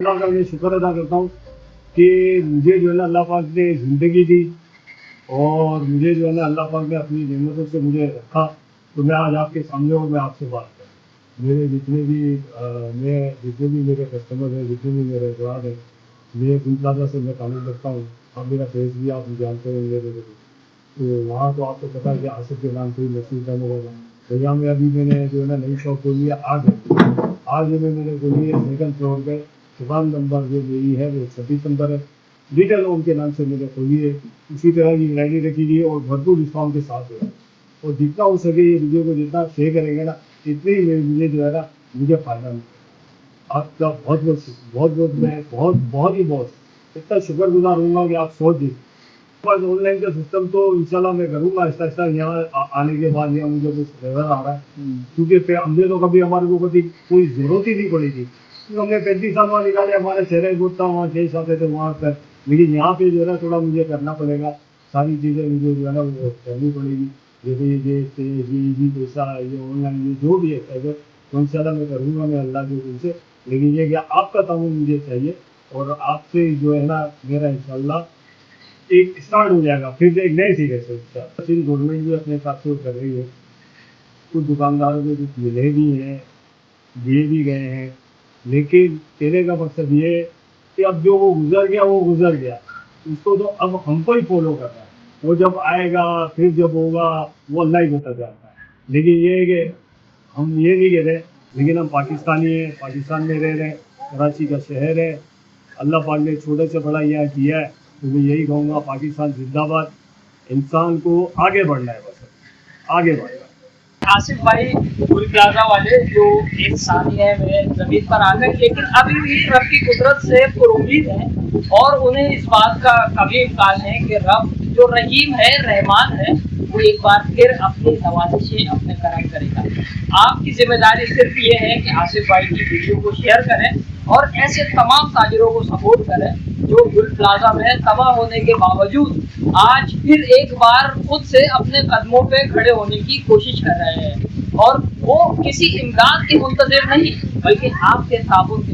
अल्लाह का मैं शुक्र अदा करता हूँ कि मुझे जो है ना अल्लाह पाक ने ज़िंदगी दी और मुझे जो है ना अल्लाह पाक ने अपनी नेमतों से मुझे रखा, तो मैं आज आपके सामने हूँ, मैं आपसे बात कर मेरे जितने भी मेरे कस्टमर हैं, जितने भी मेरे ग्राहक हैं, मैं गुल प्लाजा से मैं ताल्लुक़ रखता हूँ। अब मेरा फेस भी आप जानते होंगे मेरे को, तो वहाँ तो आपको पता है कि आसिफ के नाम से ही मशहूर करने वाला। तो यहाँ में अभी मैंने जो है ना नई शॉप खोली है आज में मैंने खोली है सेकंड फ्लोर पे, दुकान नंबर जो मेरी है वो 36 नंबर है। डिटेल उनके नाम से मैंने खोली है, उसी तरह की वैरायटी रखी गई है और भरपूर डिस्काउंट के साथ है। और जितना हो सके ये वीडियो को जितना शेयर करेंगे ना, इतने ही मुझे जो है ना मुझे फायदा मिलेगा। आपका बहुत बहुत मैं बहुत ही बहुत इतना शुक्रगुजार हूँगा कि आप सोच दी। बस ऑनलाइन का सिस्टम तो इंशाल्लाह मैं करूँगा आहिस्ता आहिस्ता। यहाँ आने के बाद यहाँ मुझे कुछ नजर आ रहा है, क्योंकि हमने तो कभी हमारे को कभी कोई जरूरत ही नहीं पड़ी थी। हमने 35 साल वहाँ निकाले, हमारे चेहरे गुट था, वहाँ केस आते थे वहाँ पर। लेकिन यहाँ पे जो है ना थोड़ा मुझे करना पड़ेगा, सारी चीज़ें मुझे जो है ना वो करनी पड़ेगी। जैसे ये पैसा ये ऑनलाइन ये जो भी है अगर तो इंशाल्लाह मैं करूँगा, मैं अल्लाह के हुक्म से। लेकिन ये कि आपका ताउन मुझे चाहिए और आपसे जो है ना मेरा इंशाल्लाह एक स्टार्ट हो जाएगा, फिर एक नए सिरे से। फिर गवर्नमेंट भी अपने साथ कर रही है, कुछ दुकानदारों को कुछ मिले भी हैं, दिए भी गए हैं। लेकिन कहने का मकसद ये है कि अब जो वो गुजर गया, उसको तो अब हमको ही फॉलो करना है। वो जब आएगा फिर जब होगा वो अल्लाह ही बता जाता है। लेकिन ये है कि हम ये नहीं कह रहे, लेकिन हम पाकिस्तानी हैं, पाकिस्तान में रह रहे हैं, कराची का शहर है। अल्लाह पाक ने छोटे से बड़ा यहाँ किया है, तो मैं यही कहूँगा पाकिस्तान जिंदाबाद। इंसान को आगे बढ़ना है, बस आगे बढ़ना है। आसिफ भाई गुल प्लाजा वाले जो एक साथी है मेरे जमीन पर आ गए, लेकिन अभी भी रब की कुदरत से पुरुमीद है और उन्हें इस बात का कभी इम्कान है कि रब जो रहीम है रहमान है वो एक बार फिर अपनी नवाजिशें अपने करम करेगा। आपकी जिम्मेदारी सिर्फ ये है कि आसिफ भाई की वीडियो को शेयर करें और ऐसे तमाम ताजिरों को सपोर्ट करें जो गुल प्लाजा में तबाह होने के बावजूद आज फिर एक बार खुद से अपने कदमों पे खड़े होने की कोशिश कर रहे हैं और वो किसी इमदाद के मुंतज़िर नहीं बल्कि आपके ताबुन के